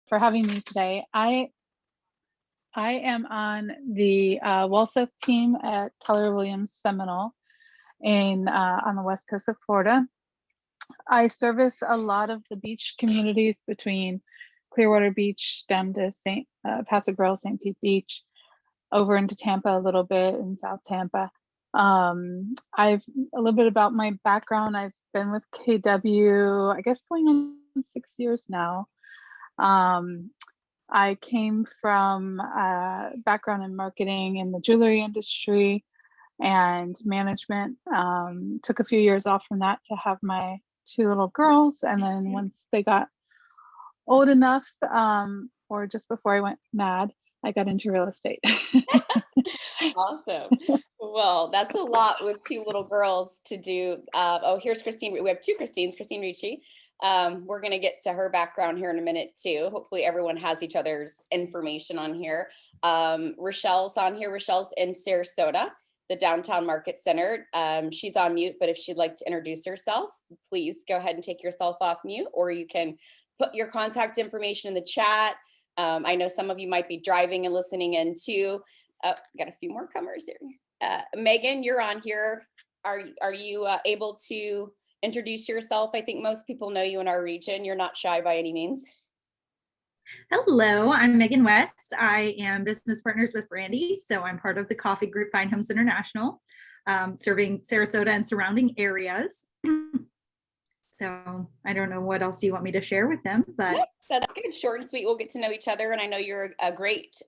for having me today. I am on the Walseth team at Keller Williams Seminole on the west coast of Florida. I service a lot of the beach communities between Clearwater Beach down to Paso Grill, St. Pete Beach, over into Tampa a little bit, in South Tampa. I've a little bit about my background. I've been with KW, I guess going on 6 years now. I came from background in marketing in the jewelry industry and management. Took a few years off from that to have my 2 little girls. And then once they got old enough, or just before I went mad, I got into real estate. Awesome. Well, that's a lot with 2 little girls to do. Here's Christine. We have 2 Christines, Christine Ricci. We're going to get to her background here in a minute too. Hopefully everyone has each other's information on here. Rochelle's on here. Rochelle's in Sarasota, the downtown market center. She's on mute, but if she'd like to introduce herself, please go ahead and take yourself off mute, or you can put your contact information in the chat. I know some of you might be driving and listening in too. Got a few more comers here. Megan, you're on here. Are you able to introduce yourself? I think most people know you in our region. You're not shy by any means. Hello, I'm Megan West. I am business partners with Brandy, so I'm part of the Coffey Group Fine Homes International, serving Sarasota and surrounding areas. So I don't know what else you want me to share with them, but yep, that's good. Short and sweet. We'll get to know each other, and I know you're a great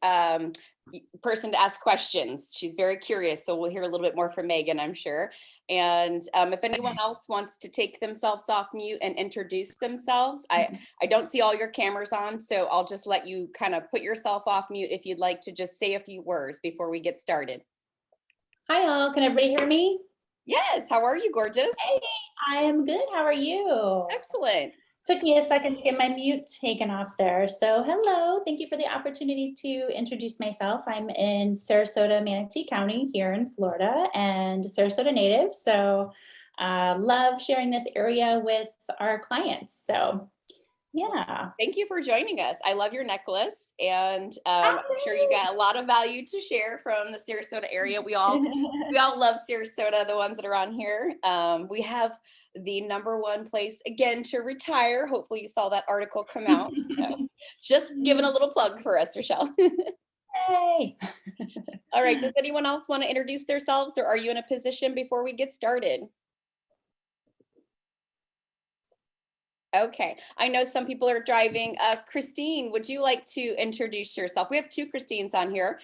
person to ask questions. She's very curious, so we'll hear a little bit more from Megan, I'm sure. And if anyone else wants to take themselves off mute and introduce themselves, I don't see all your cameras on, so I'll just let you kind of put yourself off mute if you'd like to just say a few words before we get started. Hi all, can everybody hear me? Yes, how are you, gorgeous? Hey, I am good. How are you? Excellent. Took me a second to get my mute taken off there. So hello, thank you for the opportunity to introduce myself. I'm in Sarasota, Manatee County here in Florida, and Sarasota native. So love sharing this area with our clients. So yeah. Thank you for joining us. I love your necklace, and I'm sure you got a lot of value to share from the Sarasota area. We all love Sarasota, the ones that are on here. We have the #1 place again to retire. Hopefully you saw that article come out. So just giving a little plug for us, Rochelle. Hey. All right. Does anyone else want to introduce themselves, or are you in a position before we get started? Okay, I know some people are driving. Christine, would you like to introduce yourself? We have 2 Christines on here,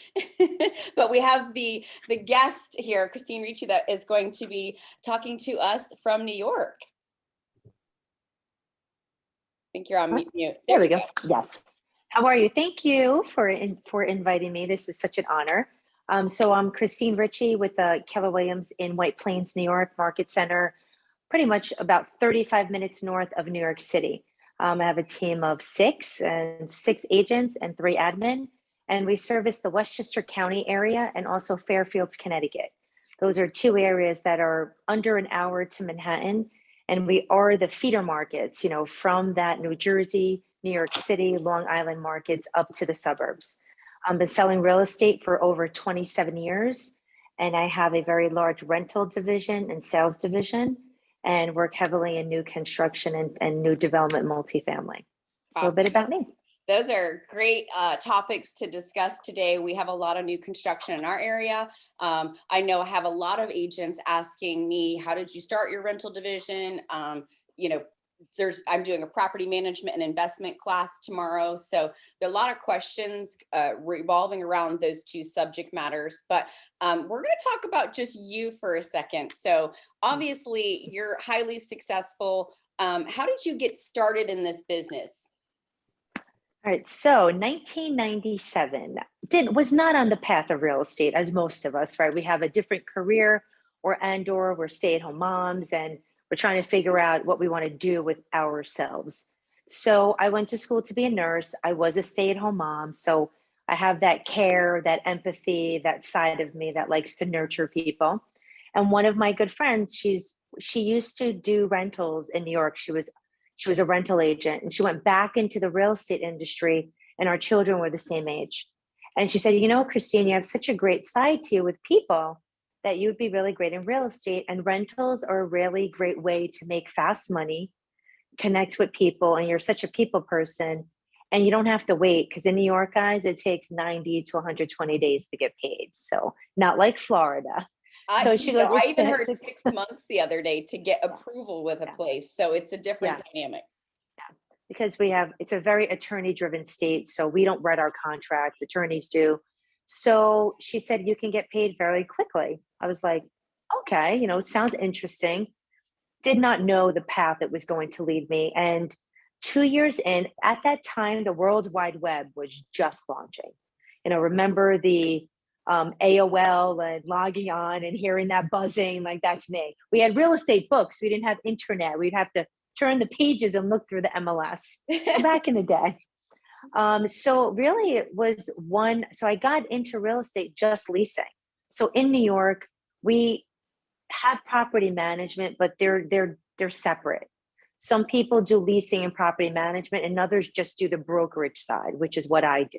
but we have the guest here, Christine Ricci, that is going to be talking to us from New York. I think you're on mute. There we go. Yes. How are you? Thank you for inviting me. This is such an honor. So I'm Christine Ricci with Keller Williams in White Plains, New York Market Center, pretty much about 35 minutes north of New York City. I have a team of 6 agents and 3 admin, and we service the Westchester County area and also Fairfield, Connecticut. Those are 2 areas that are under an hour to Manhattan, and we are the feeder markets, from that New Jersey, New York City, Long Island markets up to the suburbs. I've been selling real estate for over 27 years, and I have a very large rental division and sales division, and work heavily in new construction and new development multifamily. So a bit about me. Those are great topics to discuss today. We have a lot of new construction in our area. I know I have a lot of agents asking me, how did you start your rental division? I'm doing a property management and investment class tomorrow. So there are a lot of questions revolving around those 2 subject matters, but we're going to talk about just you for a second. So obviously you're highly successful. How did you get started in this business? All right, so 1997 was not on the path of real estate, as most of us, right? We have a different career, or we're stay-at-home moms, and we're trying to figure out what we want to do with ourselves. So I went to school to be a nurse. I was a stay-at-home mom. So I have that care, that empathy, that side of me that likes to nurture people. And one of my good friends, she used to do rentals in New York. She was She was a rental agent, and she went back into the real estate industry, and our children were the same age. And she said, you know, Christine, you have such a great side to you with people that you would be really great in real estate, and rentals are a really great way to make fast money, connect with people, and you're such a people person, and you don't have to wait, because in New York, guys, it takes 90 to 120 days to get paid. So not like Florida. So she goes, I even heard 6 months the other day to get approval with a place. So it's a different dynamic. Because it's a very attorney driven state. So we don't write our contracts, attorneys do. So she said, you can get paid very quickly. I was like, okay, you know, sounds interesting. Did not know the path it was going to lead me. And 2 years in, at that time, the World Wide Web was just launching. You know, remember the AOL and logging on and hearing that buzzing, like that's me. We had real estate books. We didn't have internet. We'd have to turn the pages and look through the MLS. So back in the day. So really it was so I got into real estate just leasing. So in New York, we have property management, but they're separate. Some people do leasing and property management, and others just do the brokerage side, which is what I do.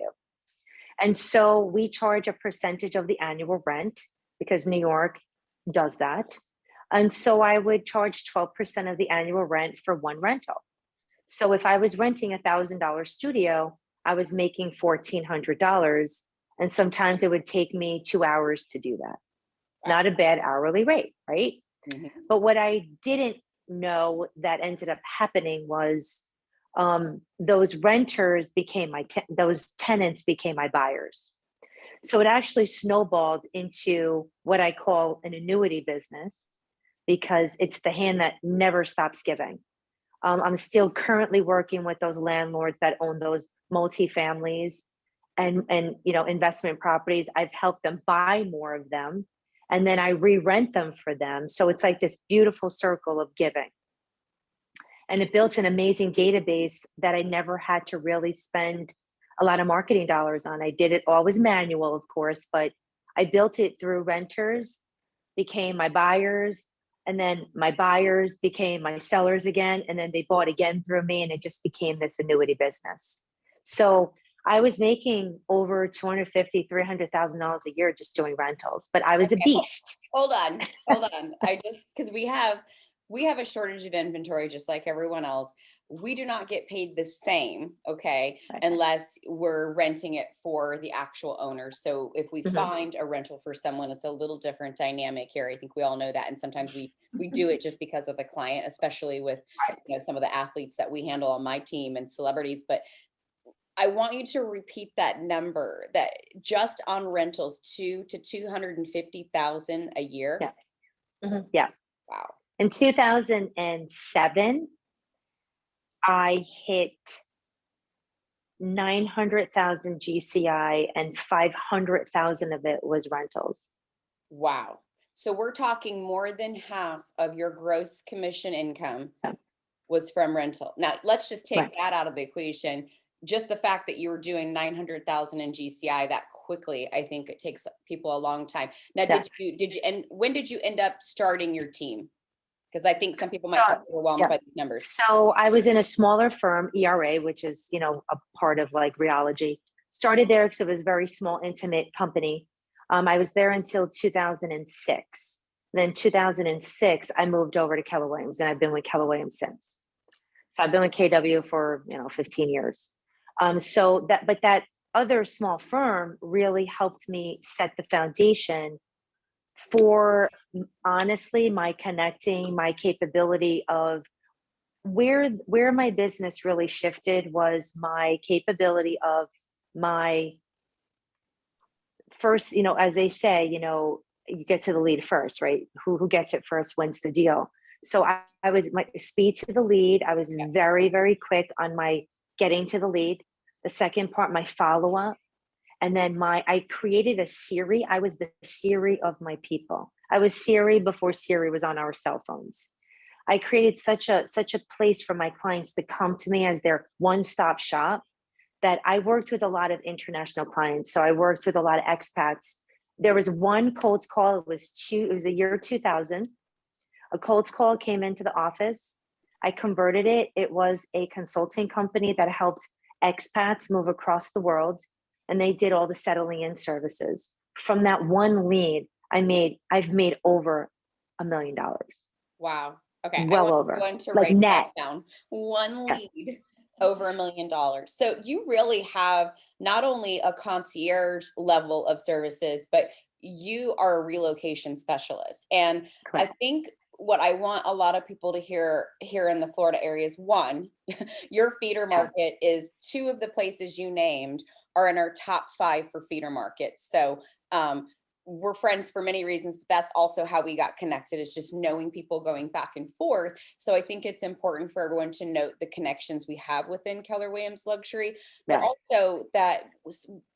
And so we charge a percentage of the annual rent because New York does that. And so I would charge 12% of the annual rent for one rental. So if I was renting $1,000 studio, I was making $1,400. And sometimes it would take me 2 hours to do that. Not a bad hourly rate, right? Mm-hmm. But what I didn't know that ended up happening was those renters became those tenants became my buyers. So it actually snowballed into what I call an annuity business, because it's the hand that never stops giving. I'm still currently working with those landlords that own those multifamilies and you know, investment properties. I've helped them buy more of them, and then I re-rent them for them. So it's like this beautiful circle of giving. And it built an amazing database that I never had to really spend a lot of marketing dollars on. I did it always manual, of course, but I built it through renters, became my buyers, and then my buyers became my sellers again, and then they bought again through me, and it just became this annuity business. So I was making over $250,000, $300,000 a year just doing rentals, but I was a beast. Hold on. Because we have a shortage of inventory just like everyone else. We do not get paid the same, okay, unless we're renting it for the actual owner. So if we find a rental for someone, it's a little different dynamic here. I think we all know that. And sometimes we do it just because of the client, especially with you know, some of the athletes that we handle on my team and celebrities. But I want you to repeat that number, that just on rentals, $200,000 to $250,000 a year. Yeah. Mm-hmm. Yeah. Wow. In 2007, I hit 900,000 GCI, and 500,000 of it was rentals. Wow. So we're talking more than half of your gross commission income was from rental. Now let's just take that out of the equation. Just the fact that you were doing 900,000 in GCI that quickly, I think it takes people a long time. Now, and when did you end up starting your team? Because I think some people might be overwhelmed by these numbers. So I was in a smaller firm, ERA, which is, you know, a part of like Realogy. Started there because it was a very small, intimate company. I was there until 2006. Then 2006, I moved over to Keller Williams, and I've been with Keller Williams since. So I've been with KW for, 15 years. But that other small firm really helped me set the foundation for, honestly, my connecting, my capability of where my business really shifted was my capability of my first, as they say, you get to the lead first, right? Who gets it first wins the deal. So I was my speed to the lead. I was very, very quick on my getting to the lead. The second part, my follow-up. And then I created a Siri. I was the Siri of my people. I was Siri before Siri was on our cell phones. I created such a place for my clients to come to me as their one-stop shop that I worked with a lot of international clients. So I worked with a lot of expats. There was one cold call. It was the year 2000. A cold call came into the office. I converted it. It was a consulting company that helped expats move across the world, and they did all the settling in services. From that one lead, I've made over $1 million. Wow. Okay. Well over. Going to Like write net. that down. One Yeah. lead, over $1 million. So you really have not only a concierge level of services, but you are a relocation specialist. And I Correct. think what I want a lot of people to hear here in the Florida area is, one, your feeder market is two of the places you named are in our top 5 for feeder markets. So we're friends for many reasons, but that's also how we got connected, is just knowing people going back and forth. So I think it's important for everyone to note the connections we have within Keller Williams Luxury, but also that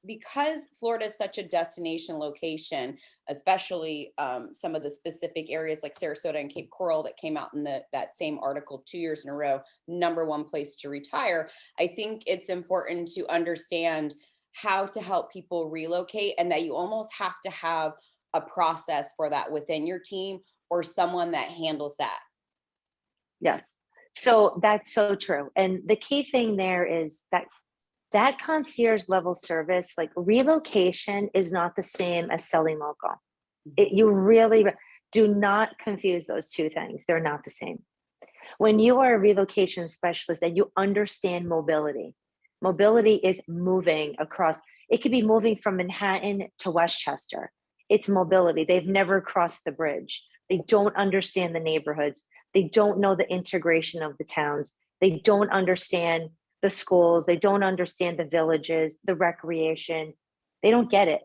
because Florida is such a destination location, especially some of the specific areas like Sarasota and Cape Coral that came out in that same article 2 years in a row, #1 place to retire. I think it's important to understand how to help people relocate, and that you almost have to have a process for that within your team or someone that handles that. Yes. So that's so true. And the key thing there is that concierge level service, like relocation, is not the same as selling local. You really do not confuse those two things. They're not the same. When you are a relocation specialist and you understand mobility is moving across. It could be moving from Manhattan to Westchester. It's mobility. They've never crossed the bridge. They don't understand the neighborhoods. They don't know the integration of the towns. They don't understand the schools. They don't understand the villages, the recreation. They don't get it.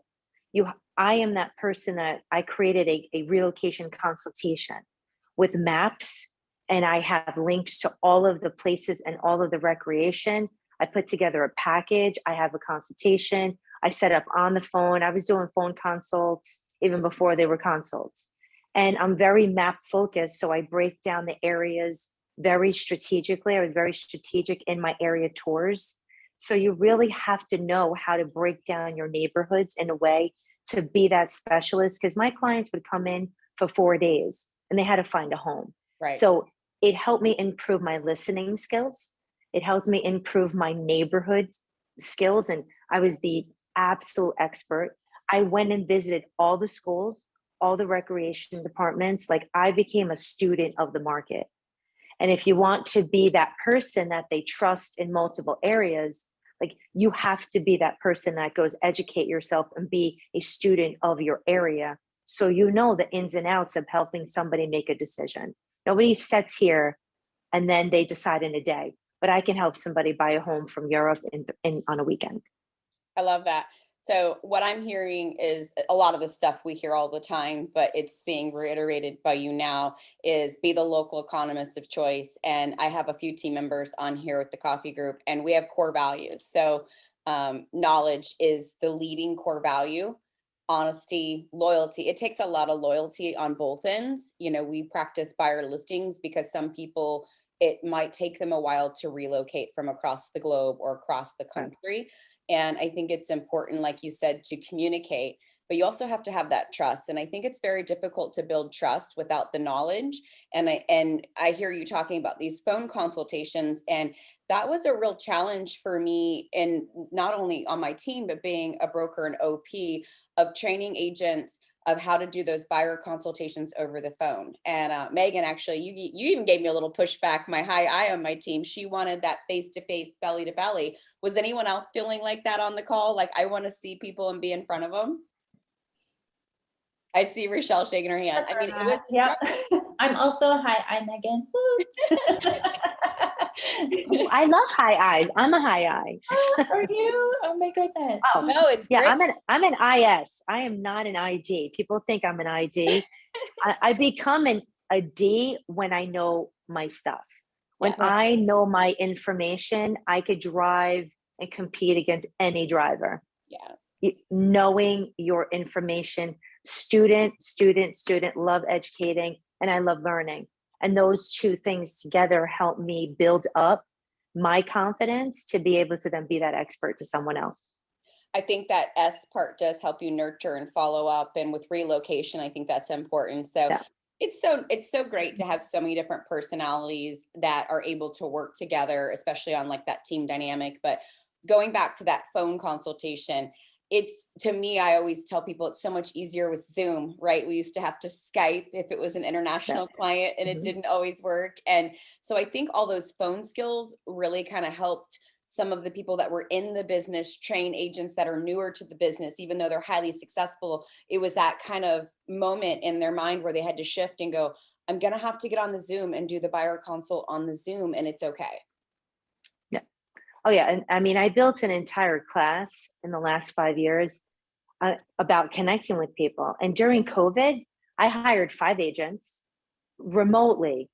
I am that person that I created a relocation consultation with maps, and I have links to all of the places and all of the recreation. I put together a package. I have a consultation. I set up on the phone. I was doing phone consults even before they were consults. And I'm very map focused. So I break down the areas very strategically. I was very strategic in my area tours. So you really have to know how to break down your neighborhoods in a way to be that specialist. Because my clients would come in for 4 days and they had to find a home. Right. So it helped me improve my listening skills. It helped me improve my neighborhood skills. And I was the absolute expert. I went and visited all the schools, all the recreation departments. Like, I became a student of the market. And if you want to be that person that they trust in multiple areas, like, you have to be that person that goes educate yourself and be a student of your area. So you know the ins and outs of helping somebody make a decision. Nobody sits here and then they decide in a day, but I can help somebody buy a home from Europe on a weekend. I love that. So what I'm hearing is a lot of the stuff we hear all the time, but it's being reiterated by you now, is be the local economist of choice. And I have a few team members on here with the Coffey Group, and we have core values. So knowledge is the leading core value. Honesty, loyalty. It takes a lot of loyalty on both ends. You know, we practice buyer listings because some people, it might take them a while to relocate from across the globe or across the country. And I think it's important, like you said, to communicate, but you also have to have that trust. And I think it's very difficult to build trust without the knowledge. And I hear you talking about these phone consultations, and that was a real challenge for me, and not only on my team, but being a broker and OP, of training agents of how to do those buyer consultations over the phone. And Megan, actually, you even gave me a little pushback. My high eye on my team, she wanted that face-to-face, belly-to-belly. Was anyone else feeling like that on the call? Like, I want to see people and be in front of them? I see Rochelle shaking her hand. I mean, it was yeah. I'm also hi, Megan. I love high eyes. I'm a high eye. Oh, are you? Oh my goodness. Oh no, it's yeah. great. I'm an IS. I am not an ID. People think I'm an ID. I become a D when I know my stuff. When I know my information, I could drive and compete against any driver. Yeah. Knowing your information, student, love educating, and I love learning. And those two things together help me build up my confidence to be able to then be that expert to someone else. I think that S part does help you nurture and follow up. And with relocation, I think that's important. So It's so great to have so many different personalities that are able to work together, especially on like that team dynamic. But going back to that phone consultation, it's, to me, I always tell people it's so much easier with Zoom, right? We used to have to Skype if it was an international client, and it Mhm. didn't always work. And so I think all those phone skills really kind of helped some of the people that were in the business train agents that are newer to the business, even though they're highly successful. It was that kind of moment in their mind where they had to shift and go, I'm going to have to get on the Zoom and do the buyer consult on the Zoom, and it's okay. Yeah. Oh yeah. And I mean, I built an entire class in the last 5 years about connecting with people. And during COVID, I hired 5 agents remotely,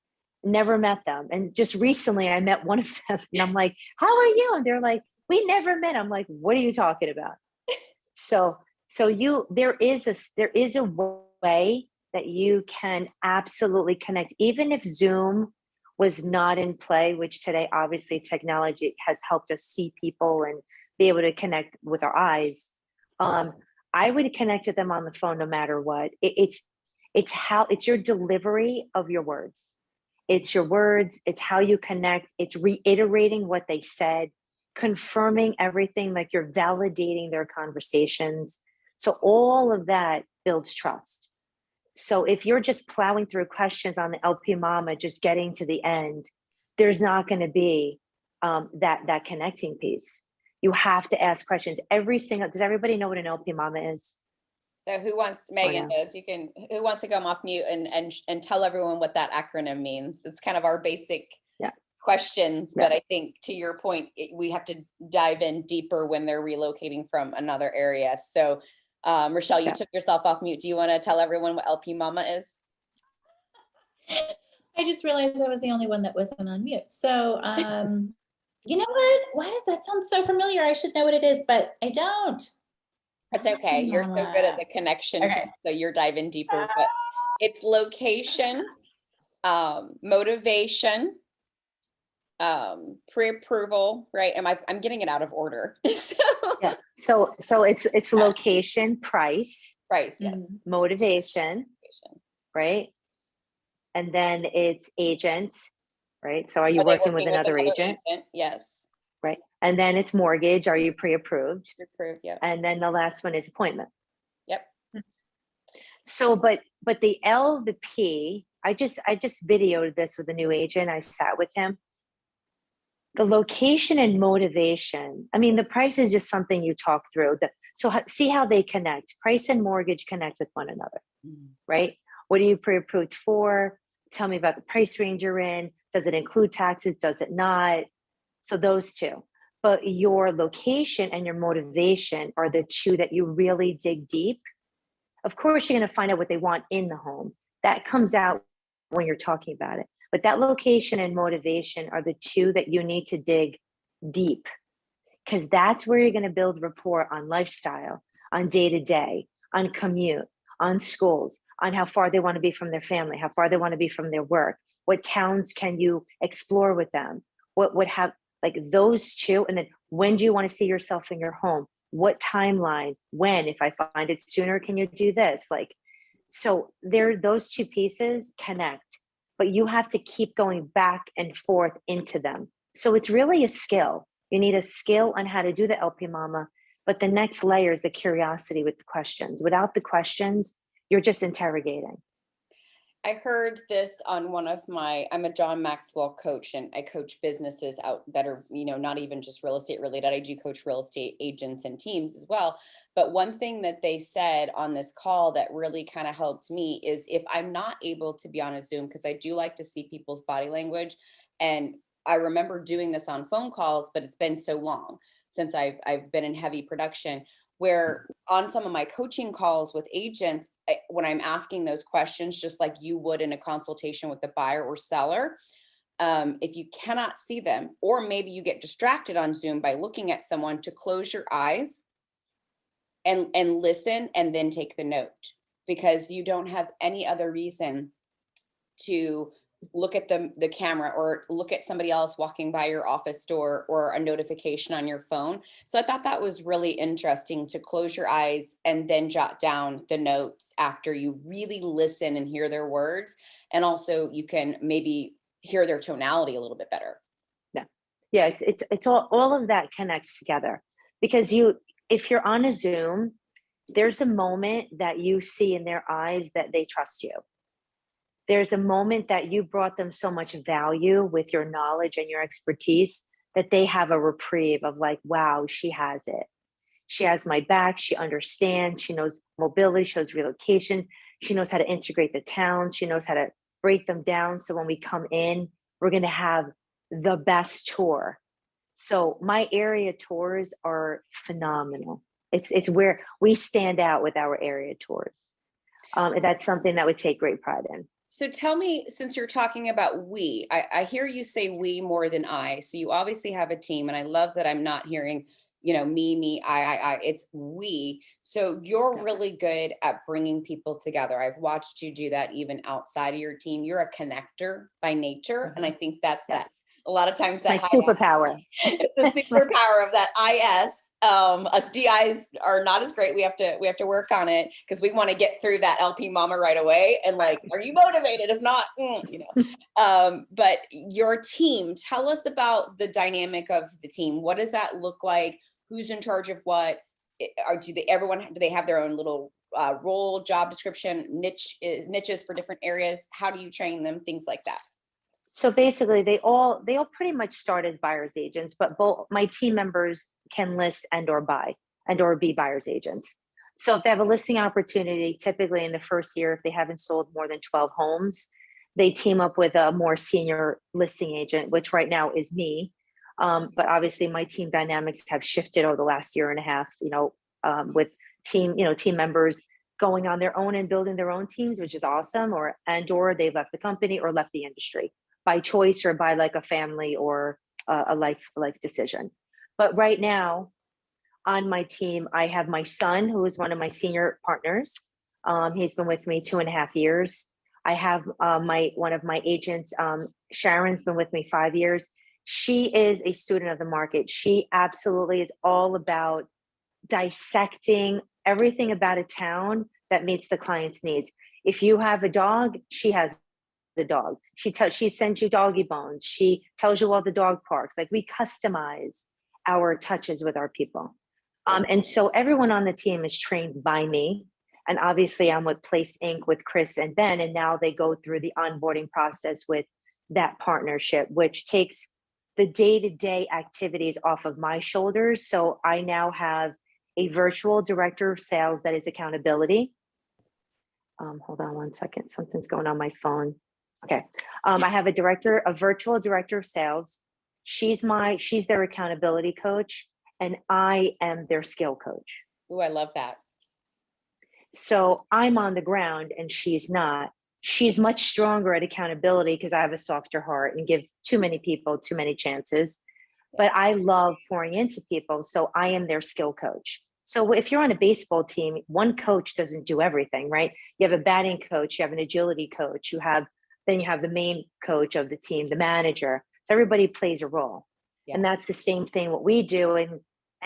never met them. And just recently I met one of them and I'm like, how are you? And they're like, we never met. I'm like, what are you talking about? So there is a way that you can absolutely connect, even if Zoom was not in play, which today obviously technology has helped us see people and be able to connect with our eyes. I would connect with them on the phone no matter what. It's your delivery of your words. It's your words, it's how you connect, it's reiterating what they said, confirming everything, like you're validating their conversations. So all of that builds trust. So if you're just plowing through questions on the LP Mama, just getting to the end, there's not going to be that connecting piece. You have to ask questions every single. Does everybody know what an LP Mama is? So who wants, Megan does, who wants to come off mute and tell everyone what that acronym means? It's kind of our basic questions, but I think to your point, we have to dive in deeper when they're relocating from another area. So Rochelle, you took yourself off mute. Do you want to tell everyone what LP Mama is? I just realized I was the only one that wasn't on mute. So, you know what? Why does that sound so familiar? I should know what it is, but I don't. That's okay. You're so good at the connection, so you're diving deeper. But it's location, motivation, pre-approval, right? I'm getting it out of order. So it's location, price, yes, motivation, right? And then it's agent, right? So are you working with another agent? Yes. Right. And then it's mortgage. Are you pre-approved? Approved, yeah. And then the last one is appointment. Yep. So, but the L, the P, I just videoed this with a new agent. I sat with him. The location and motivation. I mean, the price is just something you talk through. So see how they connect. Price and mortgage connect with one another, right? What are you pre-approved for? Tell me about the price range you're in. Does it include taxes? Does it not? So those two. But your location and your motivation are the two that you really dig deep. Of course, you're going to find out what they want in the home. That comes out when you're talking about it. But that location and motivation are the two that you need to dig deep, because that's where you're going to build rapport on lifestyle, on day-to-day, on commute, on schools, on how far they want to be from their family, how far they want to be from their work. What towns can you explore with them? What would have, like those two. And then when do you want to see yourself in your home? What timeline? When? If I find it sooner, can you do this? Like, so those two pieces connect, but you have to keep going back and forth into them. So it's really a skill. You need a skill on how to do the LP Mama, but the next layer is the curiosity with the questions. Without the questions, you're just interrogating. I heard this on I'm a John Maxwell coach, and I coach businesses out that are, not even just real estate related. I do coach real estate agents and teams as well. But one thing that they said on this call that really kind of helped me is, if I'm not able to be on a Zoom, because I do like to see people's body language. And I remember doing this on phone calls, but it's been so long since I've been in heavy production, where on some of my coaching calls with agents, when I'm asking those questions, just like you would in a consultation with the buyer or seller, if you cannot see them, or maybe you get distracted on Zoom by looking at someone, to close your eyes and listen, and then take the note, because you don't have any other reason to look at the camera or look at somebody else walking by your office door or a notification on your phone. So I thought that was really interesting to close your eyes and then jot down the notes after you really listen and hear their words. And also you can maybe hear their tonality a little bit better. Yeah, it's all of that connects together, because if you're on a Zoom, there's a moment that you see in their eyes that they trust you. There's a moment that you brought them so much value with your knowledge and your expertise that they have a reprieve of like, wow, she has it. She has my back. She understands. She knows mobility. She knows relocation. She knows how to integrate the town. She knows how to break them down. So when we come in, we're going to have the best tour. So my area tours are phenomenal. It's where we stand out with our area tours. And that's something that we take great pride in. So tell me, since you're talking about we, I hear you say we more than I. So you obviously have a team, and I love that I'm not hearing, me, I. It's we. So you're really good at bringing people together. I've watched you do that even outside of your team. You're a connector by nature. And I think that's that. A lot of times that my superpower. It's the superpower of that IS. Us DIs are not as great. We have to work on it because we want to get through that LP mama right away. And like, are you motivated? If not, but your team, tell us about the dynamic of the team. What does that look like? Who's in charge of what? Do they have their own little role, job description, niches for different areas? How do you train them? Things like that. So basically they all pretty much start as buyer's agents, but both my team members can list and or buy and or be buyer's agents. So if they have a listing opportunity, typically in the first year, if they haven't sold more than 12 homes, they team up with a more senior listing agent, which right now is me. But obviously my team dynamics have shifted over the last year and a half, with team members going on their own and building their own teams, which is awesome, or they left the company or left the industry by choice or by like a family or a life decision. But right now on my team, I have my son, who is one of my senior partners. He's been with me 2.5 years. I have one of my agents, Sharon's been with me 5 years. She is a student of the market. She absolutely is all about dissecting everything about a town that meets the client's needs. If you have a dog, she has the dog. She sends you doggy bones. She tells you all the dog parks. Like, we customize our touches with our people. And so everyone on the team is trained by me. And obviously I'm with Place Inc. with Chris and Ben, and now they go through the onboarding process with that partnership, which takes the day-to-day activities off of my shoulders. So I now have a virtual director of sales that is accountability. Hold on one second. Something's going on my phone. Okay. I have a virtual director of sales. She's their accountability coach, and I am their skill coach. Oh, I love that. So I'm on the ground and she's not. She's much stronger at accountability because I have a softer heart and give too many people too many chances. But I love pouring into people. So I am their skill coach. So if you're on a baseball team, one coach doesn't do everything, right? You have a batting coach, you have an agility coach, then you have the main coach of the team, the manager. So everybody plays a role. Yeah. And that's the same thing what we do.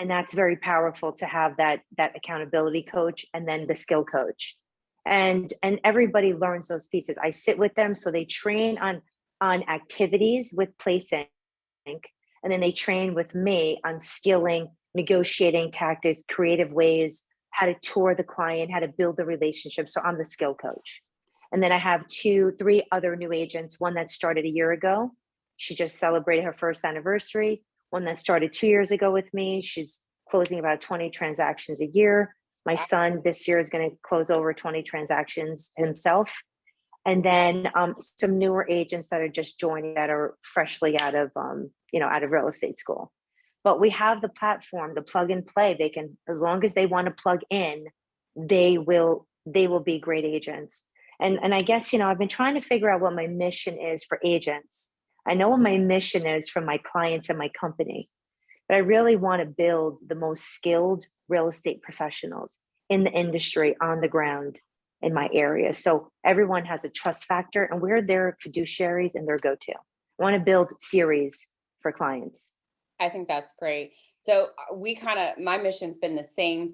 And that's very powerful to have that accountability coach and then the skill coach. And everybody learns those pieces. I sit with them so they train on activities with Place Inc. And then they train with me on skilling, negotiating tactics, creative ways, how to tour the client, how to build the relationship. So I'm the skill coach. And then I have 3 other new agents, one that started a year ago. She just celebrated her first anniversary. One that started 2 years ago with me. She's closing about 20 transactions a year. My son this year is going to close over 20 transactions himself. And then some newer agents that are just joining that are freshly out of real estate school. But we have the platform, the plug and play. They can, as long as they want to plug in, they will be great agents. And I guess, I've been trying to figure out what my mission is for agents. I know what my mission is for my clients and my company, but I really want to build the most skilled real estate professionals in the industry on the ground in my area. So everyone has a trust factor, and we're their fiduciaries and their go-to. I want to build series for clients. I think that's great. So my mission's been the same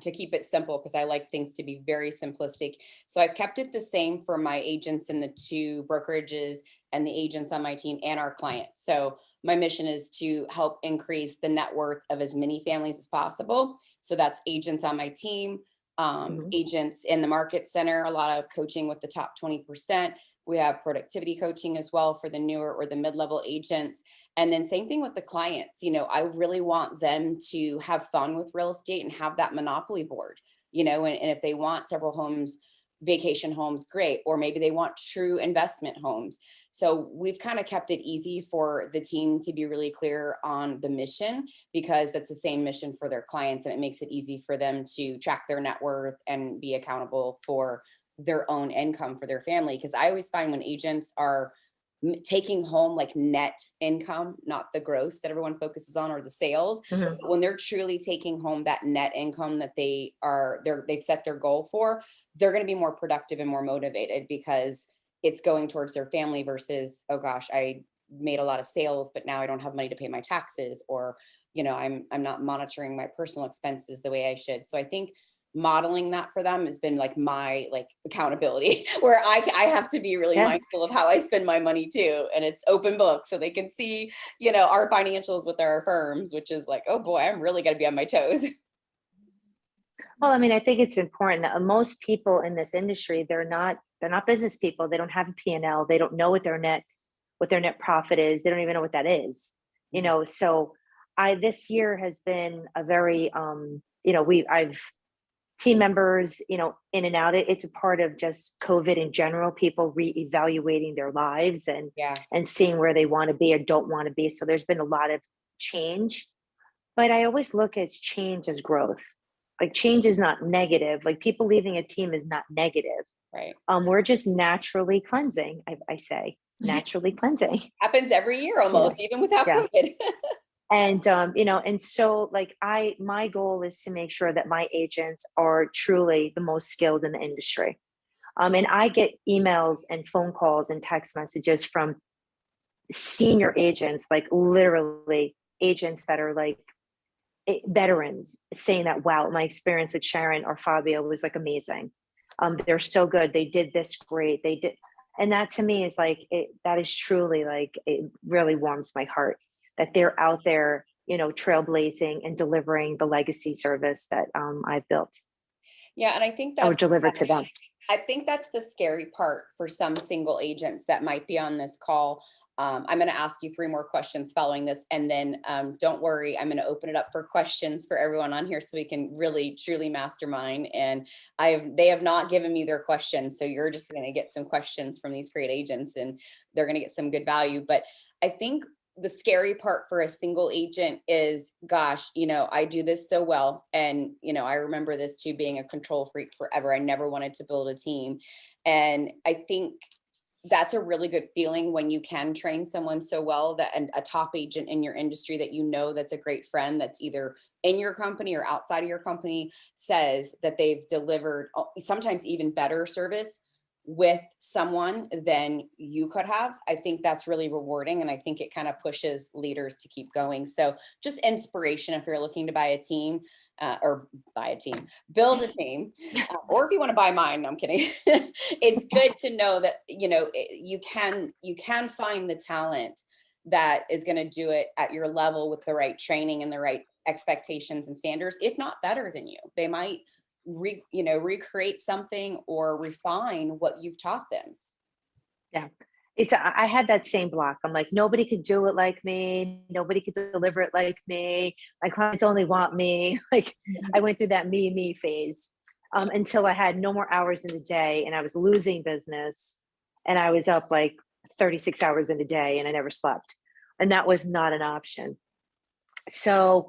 to keep it simple, because I like things to be very simplistic. So I've kept it the same for my agents in the 2 brokerages and the agents on my team and our clients. So my mission is to help increase the net worth of as many families as possible. So that's agents on my team, agents in the market center, a lot of coaching with the top 20%. We have productivity coaching as well for the newer or the mid-level agents. And then same thing with the clients. I really want them to have fun with real estate and have that monopoly board, and if they want several homes, vacation homes, great. Or maybe they want true investment homes. So we've kind of kept it easy for the team to be really clear on the mission, because that's the same mission for their clients. And it makes it easy for them to track their net worth and be accountable for their own income for their family. Because I always find when agents are taking home like net income, not the gross that everyone focuses on or the sales, but when they're truly taking home that net income that they've set their goal for, they're going to be more productive and more motivated, because it's going towards their family versus, oh gosh, I made a lot of sales, but now I don't have money to pay my taxes, or, I'm not monitoring my personal expenses the way I should. So I think modeling that for them has been like my accountability, where I have to be really mindful of how I spend my money too. And it's open book, so they can see, our financials with our firms, which is like, oh boy, I'm really going to be on my toes. Well, I mean, I think it's important that most people in this industry, they're not business people. They don't have a P&L. They don't know what their net profit is. They don't even know what that is, so this year has been a very, I've team members, in and out. It's a part of just COVID in general, people reevaluating their lives and seeing where they want to be or don't want to be. So there's been a lot of change, but I always look at change as growth. Like change is not negative. Like people leaving a team is not negative. Right. We're just naturally cleansing. I say naturally cleansing. Happens every year almost, even without COVID. And, and so my goal is to make sure that my agents are truly the most skilled in the industry. And I get emails and phone calls and text messages from senior agents, like literally agents that are like veterans, saying that, wow, my experience with Sharon or Fabio was like amazing. They're so good. They did this great. They did. And that to me is like, that is truly like, it really warms my heart that they're out there, trailblazing and delivering the legacy service that I've built. Yeah. And I think that or delivered to them. I think that's the scary part for some single agents that might be on this call. I'm going to ask you 3 more questions following this. And then don't worry, I'm going to open it up for questions for everyone on here so we can really, truly mastermind. And they have not given me their questions. So you're just going to get some questions from these great agents and they're going to get some good value. But I think the scary part for a single agent is, gosh, I do this so well. And, I remember this too, being a control freak forever. I never wanted to build a team. And I think that's a really good feeling when you can train someone so well that a top agent in your industry that that's a great friend that's either in your company or outside of your company says that they've delivered sometimes even better service with someone than you could have. I think that's really rewarding. And I think it kind of pushes leaders to keep going. So just inspiration if you're looking to buy a team build a team, or if you want to buy mine, no, I'm kidding. It's good to know that, you can find the talent that is going to do it at your level with the right training and the right expectations and standards, if not better than you. They might recreate something or refine what you've taught them. Yeah. I had that same block. I'm like, nobody could do it like me. Nobody could deliver it like me. My clients only want me. Like I went through that me phase until I had no more hours in the day and I was losing business and I was up like 36 hours in a day and I never slept. And that was not an option. So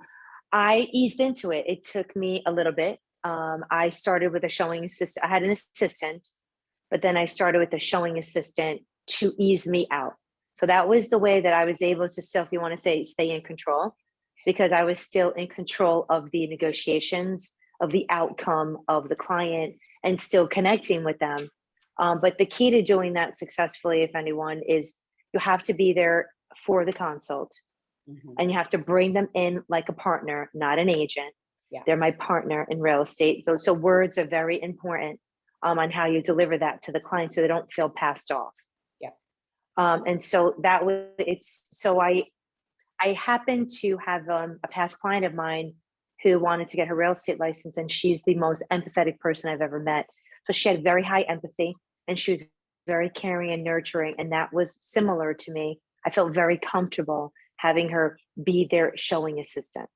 I eased into it. It took me a little bit. I started with a showing assistant. I had an assistant, but then I started with a showing assistant to ease me out. So that was the way that I was able to still, if you want to say, stay in control, because I was still in control of the negotiations of the outcome of the client and still connecting with them. But the key to doing that successfully, if anyone, is you have to be there for the consult, and you have to bring them in like a partner, not an agent. Yeah. They're my partner in real estate. So words are very important on how you deliver that to the client so they don't feel passed off. Yeah. And so that was, I happened to have a past client of mine who wanted to get her real estate license, and she's the most empathetic person I've ever met. So she had very high empathy, and she was very caring and nurturing, and that was similar to me. I felt very comfortable having her be their showing assistant.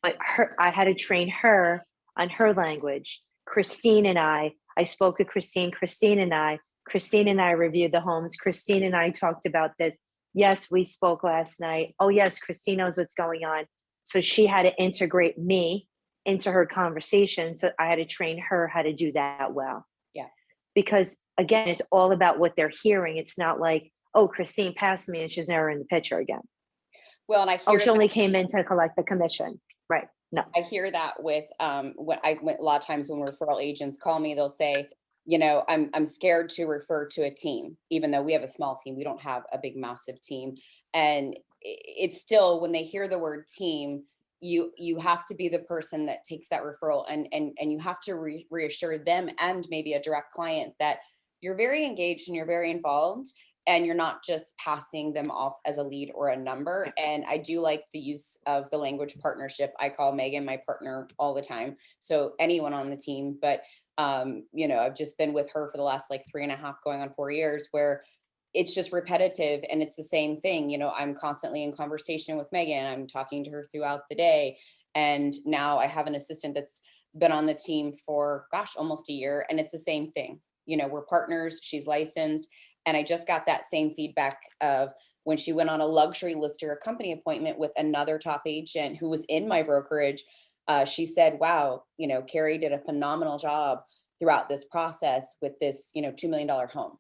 But I had to train her on her language. Christine and I spoke with Christine and I reviewed the homes. Christine and I talked about this. Yes, we spoke last night. Oh yes, Christine knows what's going on. So she had to integrate me into her conversation. So I had to train her how to do that well. Yeah. Because again, it's all about what they're hearing. It's not like, oh, Christine passed me and she's never in the picture again. Well, and I hear oh, she only came in to collect the commission. Right. No. I hear that with a lot of times when referral agents call me, they'll say, I'm scared to refer to a team, even though we have a small team. We don't have a big, massive team. And it's still, when they hear the word team, you have to be the person that takes that referral, and you have to reassure them and maybe a direct client that you're very engaged and you're very involved, and you're not just passing them off as a lead or a number. And I do like the use of the language partnership. I call Megan my partner all the time. So anyone on the team, but I've just been with her for the last 3.5 going on 4 years, where it's just repetitive and it's the same thing. I'm constantly in conversation with Megan. I'm talking to her throughout the day. And now I have an assistant that's been on the team for, almost a year. And it's the same thing. We're partners, she's licensed. And I just got that same feedback of when she went on a luxury list or a company appointment with another top agent who was in my brokerage. She said, wow, Carrie did a phenomenal job throughout this process with this, $2 million home.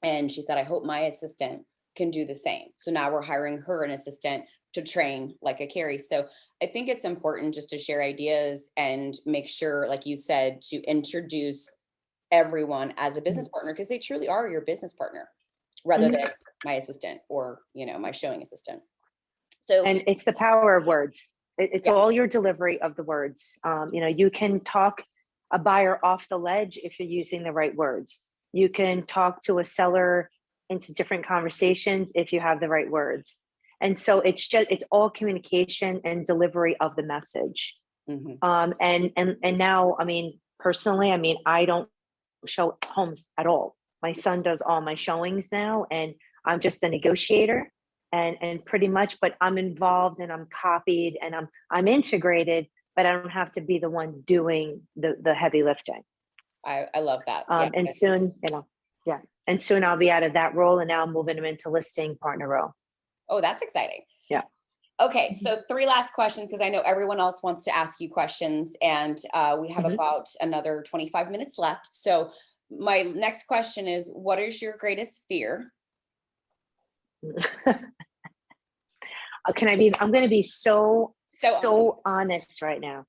And she said, I hope my assistant can do the same. So now we're hiring her an assistant to train like a Carrie. So I think it's important just to share ideas and make sure, like you said, to introduce everyone as a business partner, because they truly are your business partner rather than my assistant or, my showing assistant. So, and it's the power of words. It's all your delivery of the words. You can talk a buyer off the ledge if you're using the right words. You can talk to a seller into different conversations if you have the right words. And so it's all communication and delivery of the message. And now, personally, I don't show homes at all. My son does all my showings now, and I'm just a negotiator and pretty much, but I'm involved and I'm copied and I'm integrated, but I don't have to be the one doing the heavy lifting. I love that. And soon, and soon I'll be out of that role, and now I'm moving them into listing partner role. Oh, that's exciting. Yeah. Okay, so 3 last questions, because I know everyone else wants to ask you questions, and we have about another 25 minutes left. So my next question is, what is your greatest fear? I'm going to be so honest right now.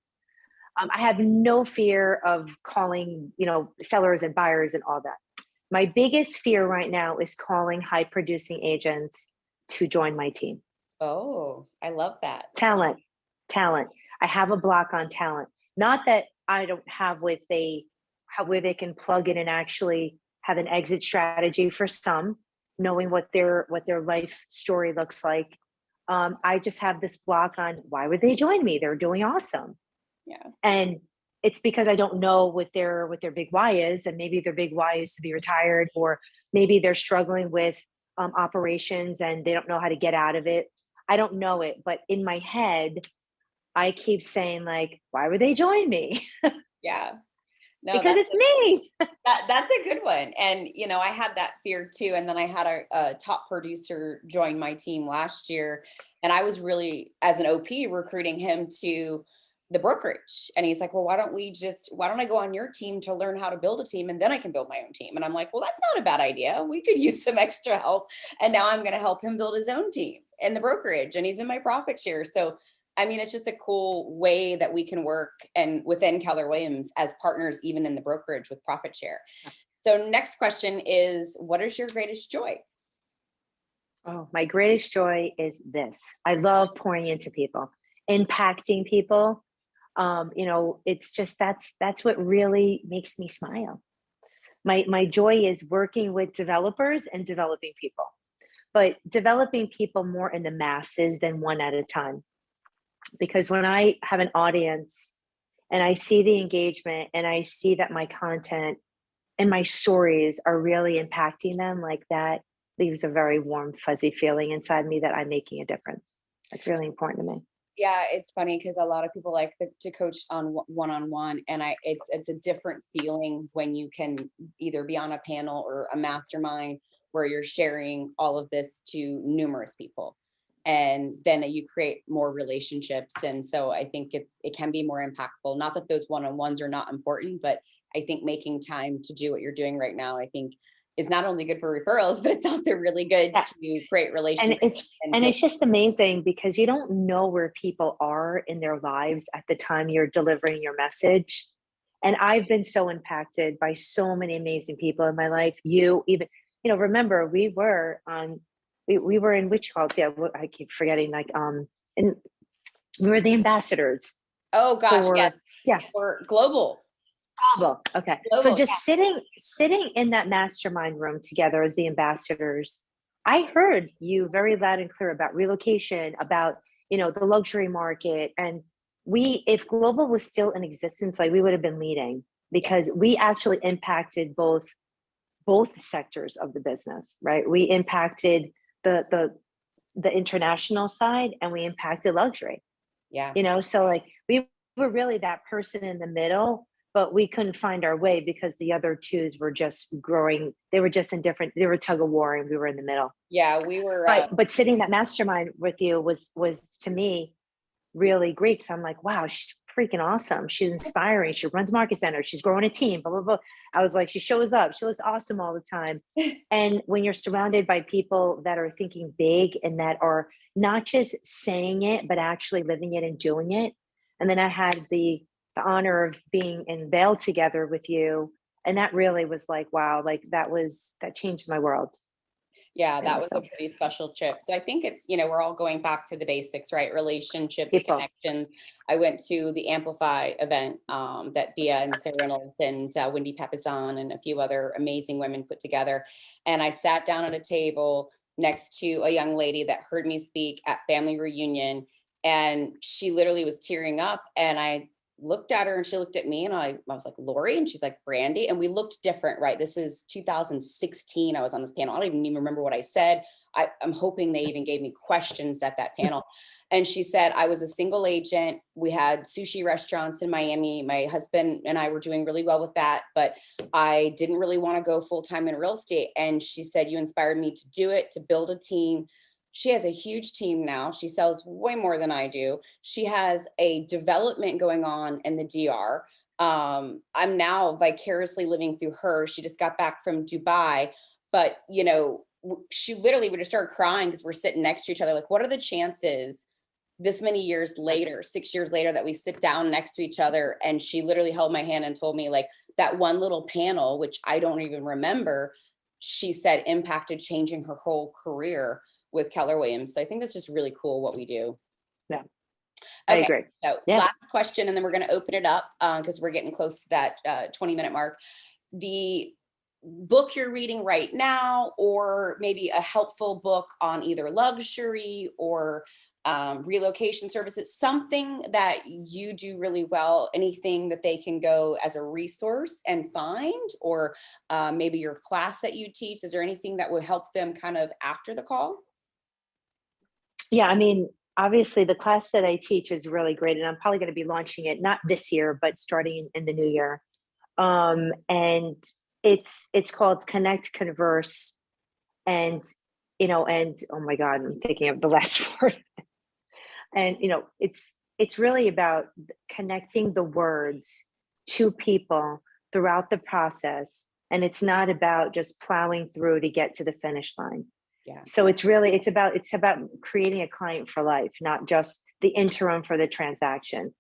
I have no fear of calling, sellers and buyers and all that. My biggest fear right now is calling high producing agents to join my team. Oh, I love that. Talent. I have a block on talent. Not that I don't have where they can plug in and actually have an exit strategy for some, knowing what their life story looks like. I just have this block on why would they join me? They're doing awesome. Yeah. And it's because I don't know what their big why is. And maybe their big why is to be retired, or maybe they're struggling with operations and they don't know how to get out of it. I don't know it, but in my head, I keep saying why would they join me? Yeah. No, because it's me. That's a good one. And, I had that fear too. And then I had a top producer join my team last year, and I was really, as an OP, recruiting him to the brokerage. And he's like, well, why don't I go on your team to learn how to build a team, and then I can build my own team. And I'm like, well, that's not a bad idea. We could use some extra help. And now I'm going to help him build his own team in the brokerage, and he's in my profit share. So I mean, it's just a cool way that we can work and within Keller Williams as partners, even in the brokerage with profit share. So next question is, what is your greatest joy? Oh, my greatest joy is this. I love pouring into people, impacting people. It's just that's what really makes me smile. My joy is working with developers and developing people, but developing people more in the masses than one at a time. Because when I have an audience and I see the engagement and I see that my content and my stories are really impacting them, like that leaves a very warm, fuzzy feeling inside me that I'm making a difference. That's really important to me. Yeah, it's funny because a lot of people like to coach on one-on-one, and it's a different feeling when you can either be on a panel or a mastermind where you're sharing all of this to numerous people, and then you create more relationships. And so I think it can be more impactful. Not that those one-on-ones are not important, but I think making time to do what you're doing right now, I think, is not only good for referrals, but it's also really good to create relationships. And it's just amazing because you don't know where people are in their lives at the time you're delivering your message. And I've been so impacted by so many amazing people in my life. You even, remember we were in which calls? Yeah, I keep forgetting. And we were the ambassadors. Oh gosh, yeah. For global. Okay. Global, so just sitting in that mastermind room together as the ambassadors, I heard you very loud and clear about relocation, about, the luxury market. And if global was still in existence, like we would have been leading because we actually impacted both sectors of the business, right? We impacted the international side and we impacted luxury. Yeah. So like we were really that person in the middle, but we couldn't find our way because the other twos were just growing. They were just they were tug of war and we were in the middle. Yeah, we were. But sitting that mastermind with you was to me really great. So I'm like, wow, she's freaking awesome. She's inspiring. She runs market center. She's growing a team, blah, blah, blah. I was like, she shows up. She looks awesome all the time. And when you're surrounded by people that are thinking big and that are not just saying it, but actually living it and doing it. And then I had the honor of being in Vail together with you. And that really was like, wow, like that changed my world. Yeah, that was a pretty special trip. So I think it's, we're all going back to the basics, right? Relationships, people. Connections. I went to the Amplify event that Bia and Sarah Reynolds and Wendy Papazan and a few other amazing women put together. And I sat down at a table next to a young lady that heard me speak at family reunion. And she literally was tearing up. And I looked at her and she looked at me and I was like, Lori, and she's like, Brandy. And we looked different, right? This is 2016. I was on this panel. I don't even remember what I said. I'm hoping they even gave me questions at that panel. And she said, I was a single agent. We had sushi restaurants in Miami. My husband and I were doing really well with that, but I didn't really want to go full-time in real estate. And she said, you inspired me to do it, to build a team. She has a huge team now. She sells way more than I do. She has a development going on in the DR. I'm now vicariously living through her. She just got back from Dubai, but she literally would have started crying because we're sitting next to each other. Like, what are the chances this many years later, 6 years later, that we sit down next to each other? And she literally held my hand and told me, like, that one little panel, which I don't even remember, she said impacted changing her whole career with Keller Williams. So I think that's just really cool what we do. Yeah, I agree. So last question, and then we're going to open it up because we're getting close to that 20-minute mark. The book you're reading right now, or maybe a helpful book on either luxury or relocation services, something that you do really well, anything that they can go as a resource and find, or maybe your class that you teach. Is there anything that would help them kind of after the call? Yeah, I mean, obviously the class that I teach is really great, and I'm probably going to be launching it not this year, but starting in the new year. And it's called Connect, Converse, and oh my God, I'm thinking of the last word. And it's really about connecting the words to people throughout the process, and it's not about just plowing through to get to the finish line. Yeah. So it's about creating a client for life, not just the interim for the transaction.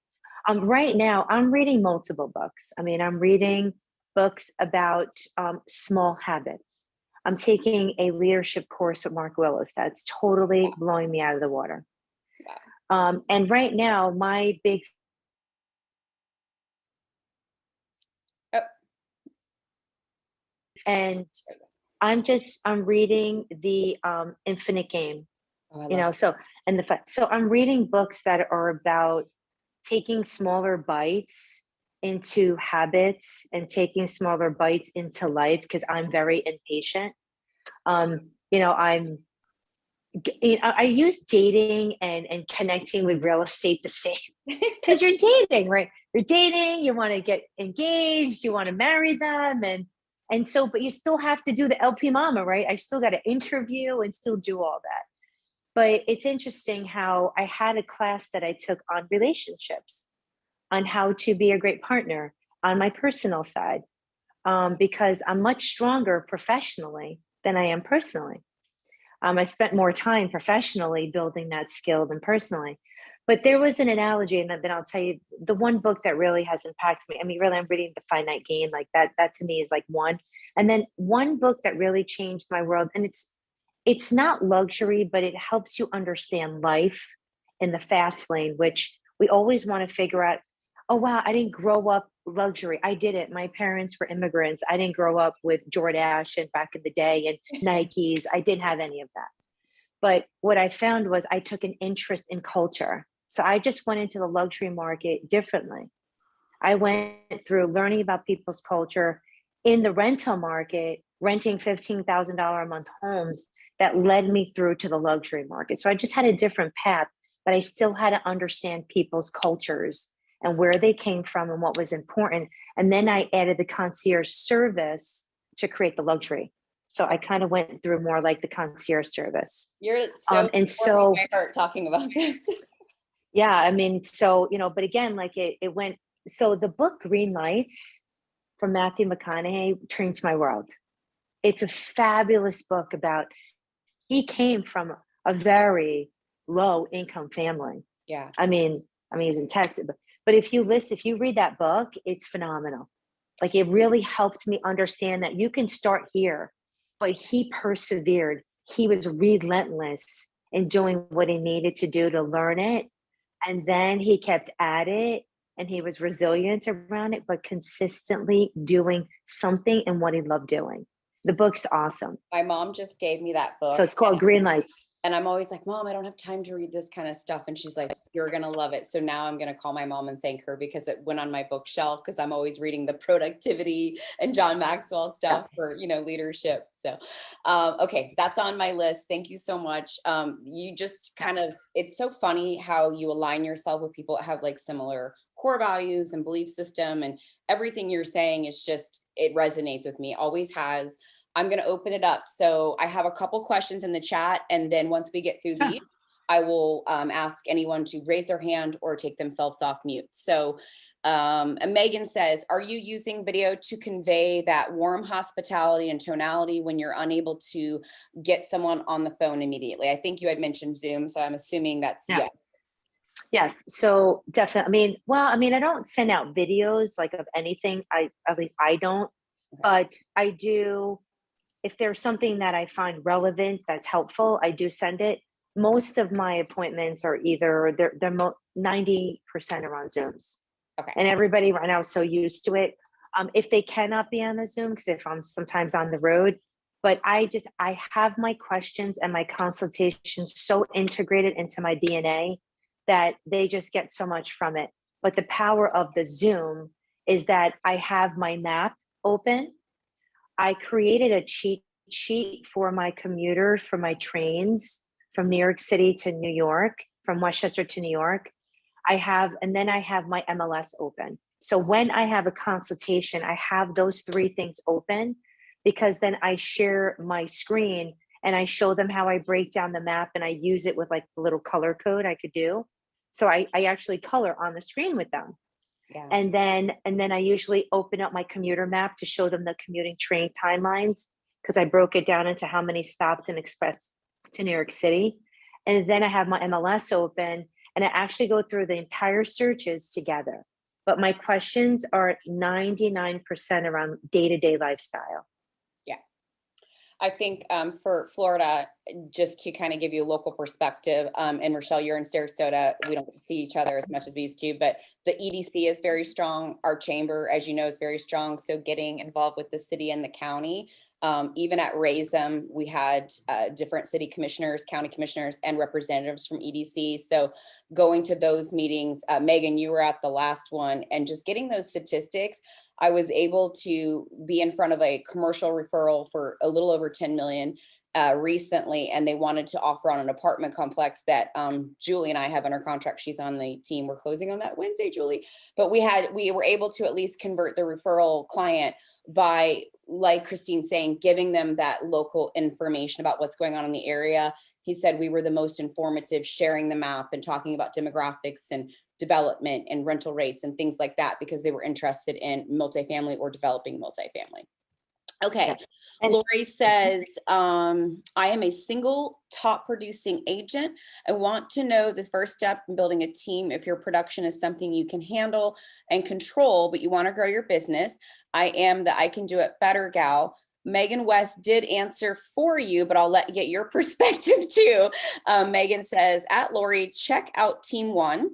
Right now, I'm reading multiple books. I mean, I'm reading books about small habits. I'm taking a leadership course with Mark Willis that's totally blowing me out of the water. And right now, my big and I'm reading the Infinite Game. So I'm reading books that are about taking smaller bites into habits and taking smaller bites into life, because I'm very impatient. I use dating and connecting with real estate the same, because you're dating, right? You're dating, you want to get engaged, you want to marry them, but you still have to do the LP Mama, right? I still got to interview and still do all that. But it's interesting how I had a class that I took on relationships, on how to be a great partner on my personal side, because I'm much stronger professionally than I am personally. I spent more time professionally building that skill than personally. But there was an analogy, and then I'll tell you the one book that really has impacted me. I mean, really, I'm reading The Finite Game, like that to me is like one. And then one book that really changed my world, and it's not luxury, but it helps you understand life in the fast lane, which we always want to figure out. Oh, wow, I didn't grow up luxury. I did it. My parents were immigrants. I didn't grow up with Jordache and back in the day and Nikes. I didn't have any of that. But what I found was I took an interest in culture. So I just went into the luxury market differently. I went through learning about people's culture in the rental market, renting $15,000 a month homes that led me through to the luxury market. So I just had a different path, but I still had to understand people's cultures and where they came from and what was important. And then I added the concierge service to create the luxury. So I kind of went through more like the concierge service. You're so my heart talking about this. Yeah, I mean, but again, like it went. So the book Green Lights from Matthew McConaughey changed my world. It's a fabulous book about, he came from a very low income family. Yeah. I mean, he was in Texas, but if you read that book, it's phenomenal. Like, it really helped me understand that you can start here, but he persevered. He was relentless in doing what he needed to do to learn it. And then he kept at it, and he was resilient around it, but consistently doing something in what he loved doing. The book's awesome. My mom just gave me that book. So it's called Green Lights. And I'm always like, Mom, I don't have time to read this kind of stuff. And she's like, you're going to love it. So now I'm going to call my mom and thank her, because it went on my bookshelf, because I'm always reading the productivity and John Maxwell stuff for, leadership. So, okay, that's on my list. Thank you so much. You just it's so funny how you align yourself with people that have like similar core values and belief system, and everything you're saying is just, it resonates with me, always has. I'm going to open it up. So I have a couple questions in the chat. And then once we get through these, I will ask anyone to raise their hand or take themselves off mute. So Megan says, are you using video to convey that warm hospitality and tonality when you're unable to get someone on the phone immediately? I think you had mentioned Zoom, so I'm assuming that's yes. Yes. So definitely. I don't send out videos like of anything. At least I don't, but I do. If there's something that I find relevant, that's helpful, I do send it. Most of my appointments are either they're 90% are on Zooms. Okay. And everybody right now is so used to it. If they cannot be on the Zoom, because if I'm sometimes on the road, but I have my questions and my consultations so integrated into my DNA that they just get so much from it. But the power of the Zoom is that I have my map open. I created a cheat sheet for my commuters, for my trains from New York City to New York, from Westchester to New York. And then I have my MLS open. So when I have a consultation, I have those three things open, because then I share my screen and I show them how I break down the map, and I use it with like the little color code I could do. So I actually color on the screen with them. Yeah. And then I usually open up my commuter map to show them the commuting train timelines, because I broke it down into how many stops in Express to New York City. And then I have my MLS open, And I actually go through the entire searches together. But my questions are 99% around day-to-day lifestyle. I think for Florida, just to kind of give you a local perspective, and Rochelle, you're in Sarasota, we don't see each other as much as we used to, but the EDC is very strong. Our chamber, as you know, is very strong. So getting involved with the city and the county, even at RAISM, we had different city commissioners, county commissioners, and representatives from EDC. So going to those meetings, Megan, you were at the last one, and just getting those statistics, I was able to be in front of a commercial referral for a little over 10 million recently, and they wanted to offer on an apartment complex that Julie and I have under contract. She's on the team. We're closing on that Wednesday, Julie. But we were able to at least convert the referral client by, like Christine saying, giving them that local information about what's going on in the area. He said we were the most informative, sharing the map and talking about demographics and development and rental rates and things like that, because they were interested in multifamily or developing multifamily. Okay. Yeah. And Lori says, I am a single top producing agent. I want to know the first step in building a team. If your production is something you can handle and control, but you want to grow your business, I am the I can do it better gal. Megan West did answer for you, but I'll let you get your perspective too. Megan says, at Lori, check out team 1.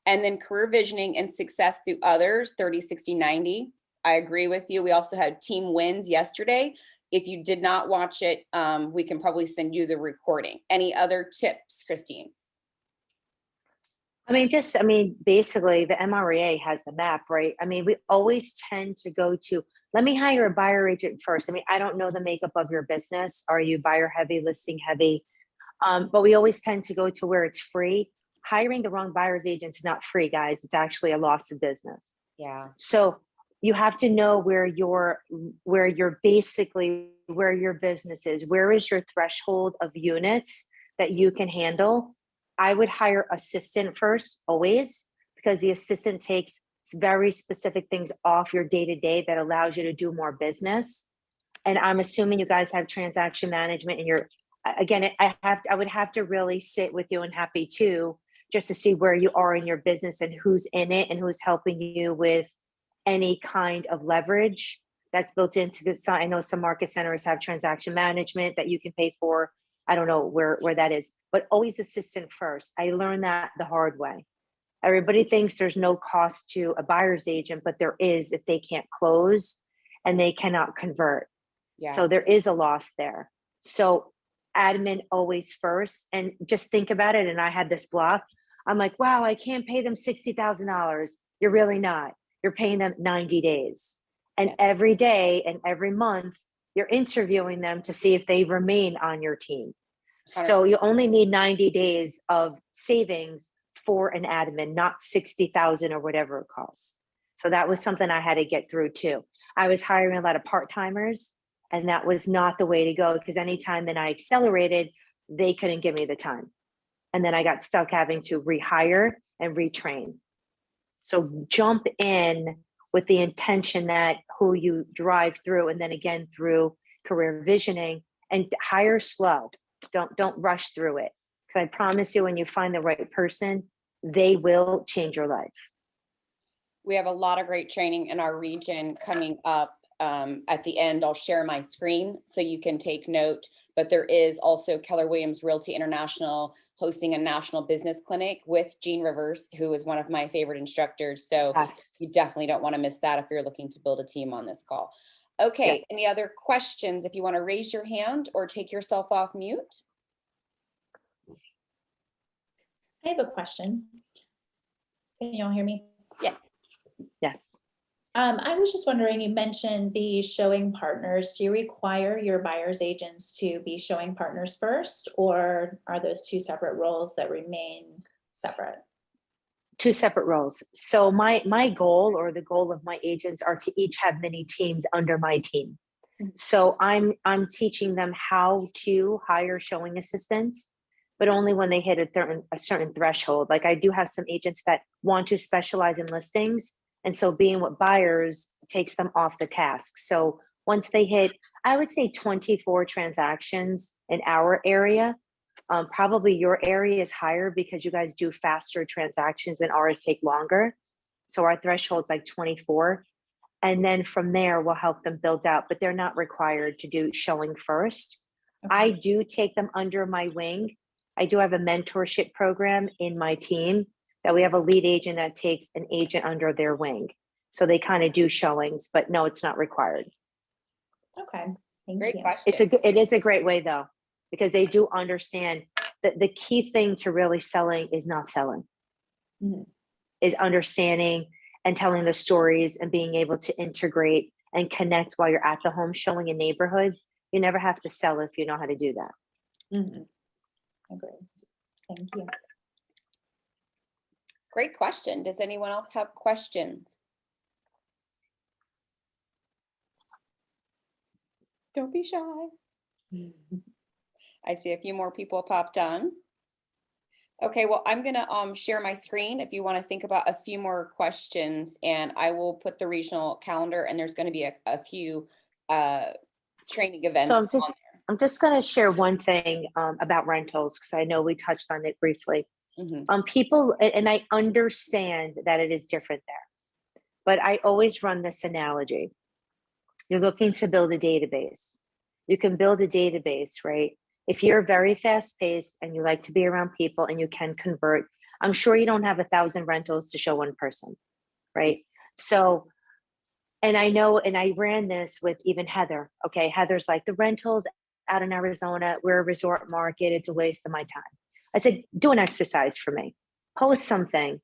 And then career visioning and success through others, 30, 60, 90. I agree with you. We also had team wins yesterday. If you did not watch it, we can probably send you the recording. Any other tips, Christine? Basically the MREA has the map, right? We always tend to go to, let me hire a buyer agent first. I don't know the makeup of your business. Are you buyer heavy, listing heavy? But we always tend to go to where it's free. Hiring the wrong buyer's agent is not free, guys. It's actually a loss of business. Yeah. So you have to know where your business is. Where is your threshold of units that you can handle? I would hire assistant first, always, because the assistant takes very specific things off your day-to-day that allows you to do more business. And I'm assuming you guys have transaction management in your, again, I would have to really sit with you and happy too, just to see where you are in your business and who's in it and who's helping you with any kind of leverage that's built into this. I know some market centers have transaction management that you can pay for. I don't know where that is, but always assistant first. I learned that the hard way. Everybody thinks there's no cost to a buyer's agent, but there is if they can't close and they cannot convert. Yeah. So there is a loss there. So admin always first, and just think about it. And I had this block. I'm like, wow, I can't pay them $60,000. You're really not. You're paying them 90 days. And every day and every month, you're interviewing them to see if they remain on your team. So you only need 90 days of savings for an admin, not 60,000 or whatever it costs. So that was something I had to get through too. I was hiring a lot of part-timers, and that was not the way to go, because anytime that I accelerated, they couldn't give me the time. And then I got stuck having to rehire and retrain. So jump in with the intention that who you drive through, and then again through career visioning, and hire slow. Don't rush through it. Because I promise you, when you find the right person, they will change your life. We have a lot of great training in our region coming up. At the end, I'll share my screen so you can take note. But there is also Keller Williams Realty International hosting a national business clinic with Jean Rivers, who is one of my favorite instructors. So Yes. you definitely don't want to miss that if you're looking to build a team on this call. Okay, yeah. Any other questions? If you want to raise your hand or take yourself off mute. I have a question. Can you all hear me? Yeah. Yes. I was just wondering, you mentioned the showing partners. Do you require your buyer's agents to be showing partners first, or are those two separate roles that remain separate? Two separate roles. So my goal, or the goal of my agents, are to each have many teams under my team. So I'm teaching them how to hire showing assistants, but only when they hit a certain threshold. Like I do have some agents that want to specialize in listings, and so being with buyers takes them off the task. So once they hit, I would say 24 transactions in our area, Probably your area is higher because you guys do faster transactions and ours take longer. So our threshold's like 24. And then from there, we'll help them build out, but they're not required to do showing first. I do take them under my wing. I do have a mentorship program in my team that we have a lead agent that takes an agent under their wing. So they kind of do showings, but no, it's not required. Okay, thank Great you. question. It is a great way though, because they do understand that the key thing to really selling is not selling, is understanding and telling the stories and being able to integrate and connect while you're at the home showing in neighborhoods. You never have to sell if you know how to do that. Agree. Thank you. Great question. Does anyone else have questions? Don't be shy. I see a few more people popped on. Okay, well, I'm gonna share my screen if you want to think about a few more questions, and I will put the regional calendar, and there's going to be a few training events. So I'm just going to share one thing about rentals, because I know we touched on it briefly. People, and I understand that it is different there, but I always run this analogy. You're looking to build a database. You can build a database, right? If you're very fast paced and you like to be around people and you can convert, I'm sure you don't have 1,000 rentals to show one person, right? So, and I know, and I ran this with even Heather. Okay, Heather's like, the rentals out in Arizona, we're a resort market, it's a waste of my time. I said, do an exercise for me. Post something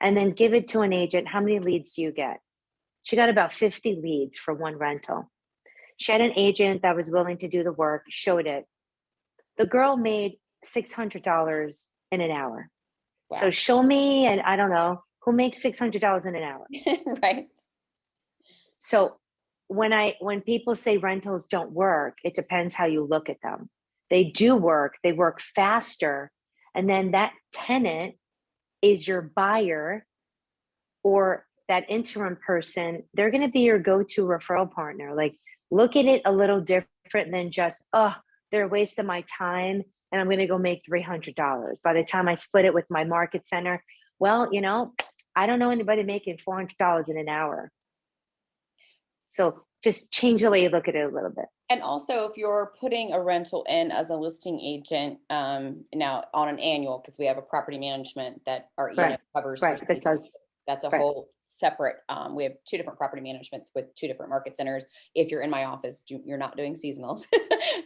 and then give it to an agent. How many leads do you get? She got about 50 leads for one rental. She had an agent that was willing to do the work, showed it. The girl made $600 in an hour. Wow. So show me, and I don't know, who makes $600 in an hour. Right. So when people say rentals don't work, it depends how you look at them. They do work, they work faster. And then that tenant is your buyer, or that interim person, they're going to be your go-to referral partner. Like, look at it a little different than just, oh, they're a waste of my time and I'm going to go make $300. By the time I split it with my market center, well, you know, I don't know anybody making $400 in an hour. So just change the way you look at it a little bit. And also, if you're putting a rental in as a listing agent, now on an annual, because we have a property management that our ENO covers. Right, that's a whole separate, we have 2 different property managements with 2 different market centers. If you're in my office, you're not doing seasonals.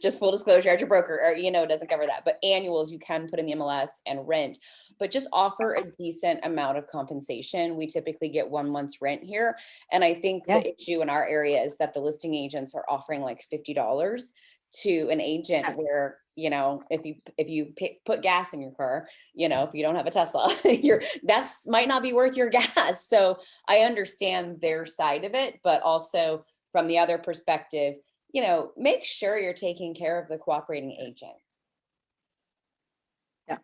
Just full disclosure, as your broker, or doesn't cover that. But annuals, you can put in the MLS and rent, but just offer a decent amount of compensation. We typically get 1 month's rent here. And I think the issue in our area is that the listing agents are offering like $50 to an agent, where, if you put gas in your car, if you don't have a Tesla, that's might not be worth your gas. So I understand their side of it, but also from the other perspective, make sure you're taking care of the cooperating agent. Yeah.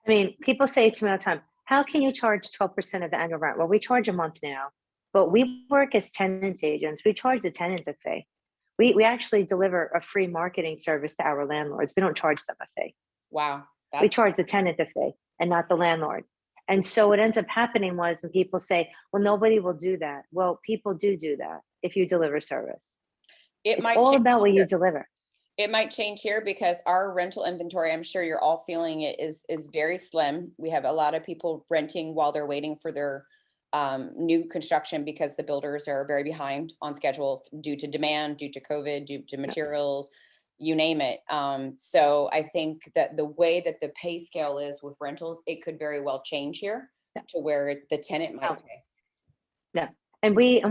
I mean, people say to me all the time, how can you charge 12% of the annual rent? Well, we charge a month now, but we work as tenant agents. We charge the tenant a fee. We actually deliver a free marketing service to our landlords. We don't charge them a fee. Wow. We charge the tenant a fee and not the landlord. And so what ends up happening was, and people say, well, nobody will do that. Well, people do that if you deliver service. It's all about what you deliver. It might change here because our rental inventory, I'm sure you're all feeling it, is very slim. We have a lot of people renting while they're waiting for their new construction, because the builders are very behind on schedule due to demand, due to COVID, due to materials, you name it. So I think that the way that the pay scale is with rentals, it could very well change here to where the tenant might pay. Yeah. And we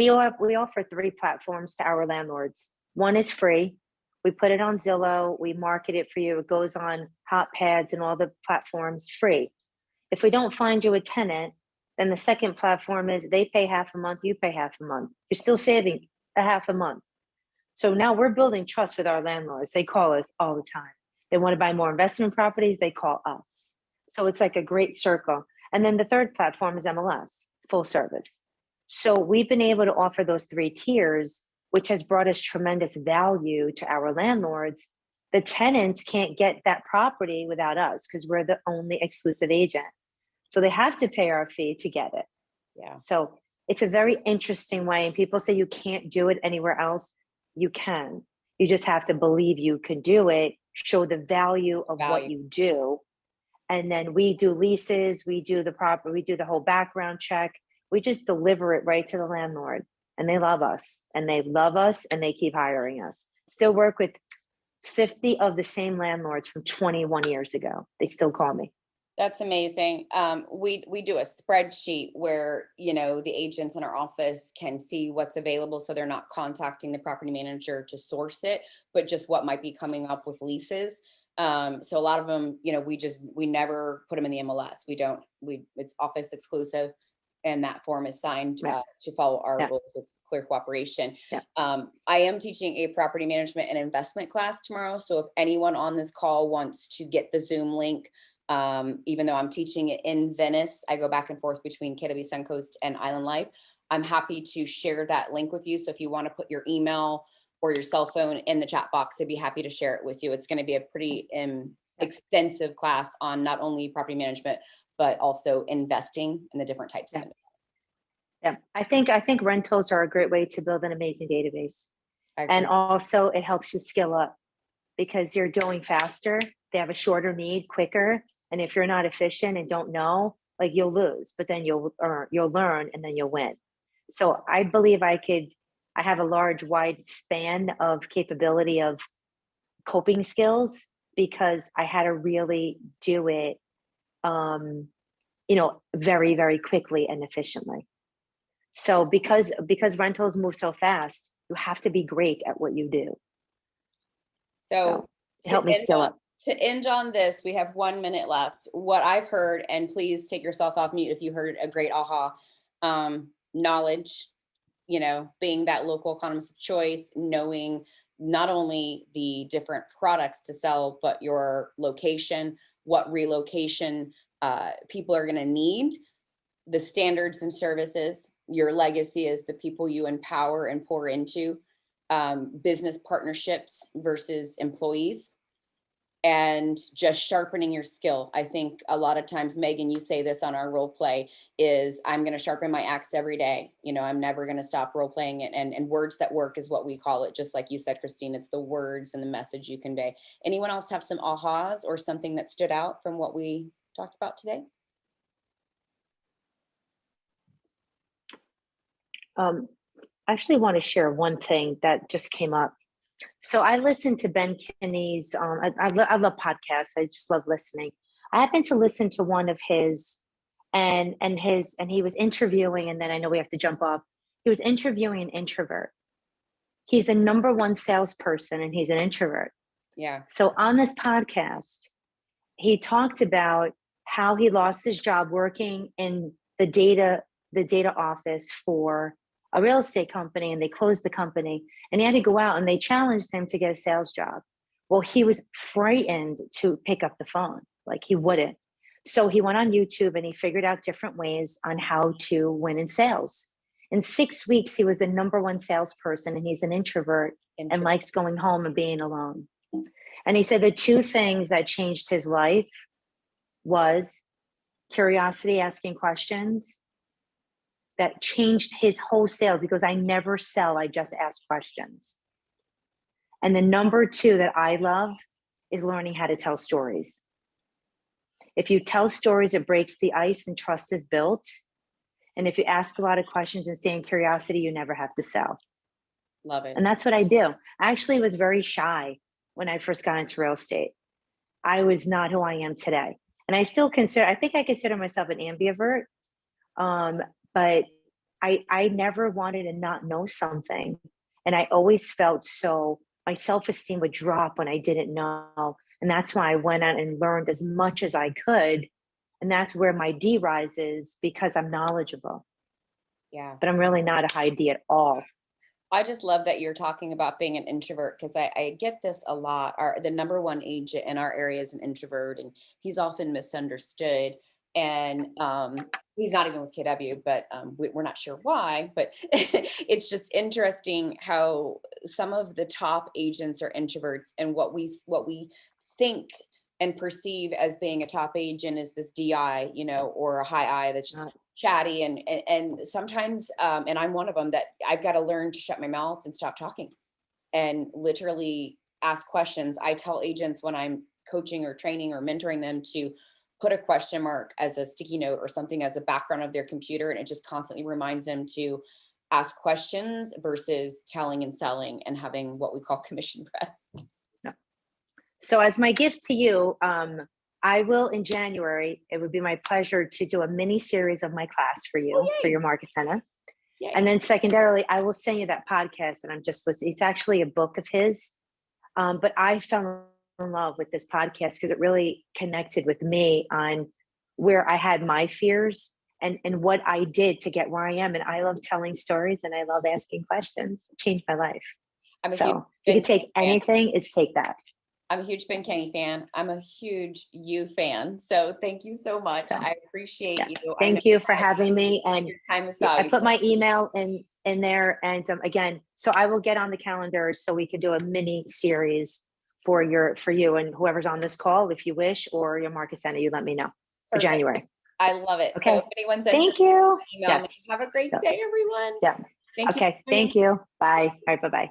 offer 3 platforms to our landlords. One is free. We put it on Zillow. We market it for you. It goes on hot pads and all the platforms free. If we don't find you a tenant, then the second platform is they pay half a month, you pay half a month. You're still saving a half a month. So now we're building trust with our landlords. They call us all the time. They want to buy more investment properties, they call us. So it's like a great circle. And then the third platform is MLS, full service. So we've been able to offer those 3 tiers, which has brought us tremendous value to our landlords the tenants can't get that property without us because we're the only exclusive agent. So they have to pay our fee to get it. Yeah. So it's a very interesting way. And people say you can't do it anywhere else. You can. You just have to believe you can do it, show the value of what you do. And then we do leases, we do the whole background check. We just deliver it right to the landlord. And they love us. And they love us and they keep hiring us. Still work with 50 of the same landlords from 21 years ago. They still call me. That's amazing. We do a spreadsheet where, you know, the agents in our office can see what's available. So they're not contacting the property manager to source it, but just what might be coming up with leases. So a lot of them, you know, we never put them in the MLS. It's office exclusive, and that form is signed to follow our rules with clear cooperation. Yeah. I am teaching a property management and investment class tomorrow. So if anyone on this call wants to get the Zoom link, even though I'm teaching it in Venice, I go back and forth between KW Suncoast and Island Life. I'm happy to share that link with you. So if you want to put your email or your cell phone in the chat box, I'd be happy to share it with you. It's going to be a pretty extensive class on not only property management, but also investing in the different types of it. Yeah, I think rentals are a great way to build an amazing database. And also it helps you skill up because you're doing faster. They have a shorter need, quicker. And if you're not efficient and don't know, like you'll lose, but then you'll learn and then you'll win. So I believe I have a large, wide span of capability of coping skills because I had to really do it, very, very quickly and efficiently. So because rentals move so fast, you have to be great at what you do. So help me skill up. To end on this, we have 1 minute left. What I've heard, and please take yourself off mute if you heard a great aha, knowledge, you know, being that local economist of choice, knowing not only the different products to sell, but your location, what relocation people are going to need, the standards and services, your legacy is the people you empower and pour into, business partnerships versus employees, and just sharpening your skill. I think a lot of times, Megan, you say this on our role play is I'm going to sharpen my axe every day. You know, I'm never going to stop role playing it. And words that work is what we call it. Just like you said, Christine, it's the words and the message you convey. Anyone else have some ahas or something that stood out from what we talked about today? I actually want to share one thing that just came up. So I listened to Ben Kinney's, I love podcasts. I just love listening. I happened to listen to one of his and he was interviewing, and then I know we have to jump off. He was interviewing an introvert. He's the #1 salesperson and he's an introvert. Yeah. So on this podcast, he talked about how he lost his job working in the data office for a real estate company, and they closed the company, and he had to go out, and they challenged him to get a sales job. Well, he was frightened to pick up the phone. Like he wouldn't. So he went on YouTube and he figured out different ways on how to win in sales. In 6 weeks, he was the #1 salesperson, and he's an introvert and likes going home and being alone. And he said the 2 things that changed his life was curiosity, asking questions, that changed his whole sales. He goes, I never sell, I just ask questions. And the #2 that I love is learning how to tell stories. If you tell stories, it breaks the ice and trust is built. And if you ask a lot of questions and stay in curiosity, you never have to sell. Love it. And that's what I do. I actually was very shy when I first got into real estate. I was not who I am today. And I consider myself an ambivert. But I never wanted to not know something. And I always felt my self-esteem would drop when I didn't know. And that's why I went out and learned as much as I could. And that's where my D rises, because I'm knowledgeable. Yeah. But I'm really not a high D at all. I just love that you're talking about being an introvert, because I get this a lot. The #1 agent in our area is an introvert, and he's often misunderstood. And he's not even with KW, but we're not sure why. But it's just interesting how some of the top agents are introverts, and what we think and perceive as being a top agent is this DI, or a high I that's just chatty. And sometimes, and I'm one of them, that I've got to learn to shut my mouth and stop talking and literally ask questions. I tell agents when I'm coaching or training or mentoring them to put a question mark as a sticky note or something as a background of their computer. And it just constantly reminds them to ask questions versus telling and selling and having what we call commission breath. So as my gift to you, I will in January, it would be my pleasure to do a mini series of my class for you, for your market center. Yay. And then secondarily, I will send you that podcast that I'm just listening. It's actually a book of his. But I fell in love with this podcast because it really connected with me on where I had my fears and what I did to get where I am. And I love telling stories and I love asking questions. It changed my life. So you can take anything, is take that. I'm a huge Ben Kenny fan. I'm a huge you fan. So thank you so much. So, I appreciate you. Thank you for having me. And your time is I valuable. put my email in there. And again, so I will get on the calendar so we can do a mini series for you and whoever's on this call, if you wish, or your market center, you let me know for Perfect. January. I love it. Okay. So if anyone's Thank interested, you. email me. Yes. Have a great day, everyone. Yeah. Thank Okay. you. Thank you. Bye. All right. Bye-bye.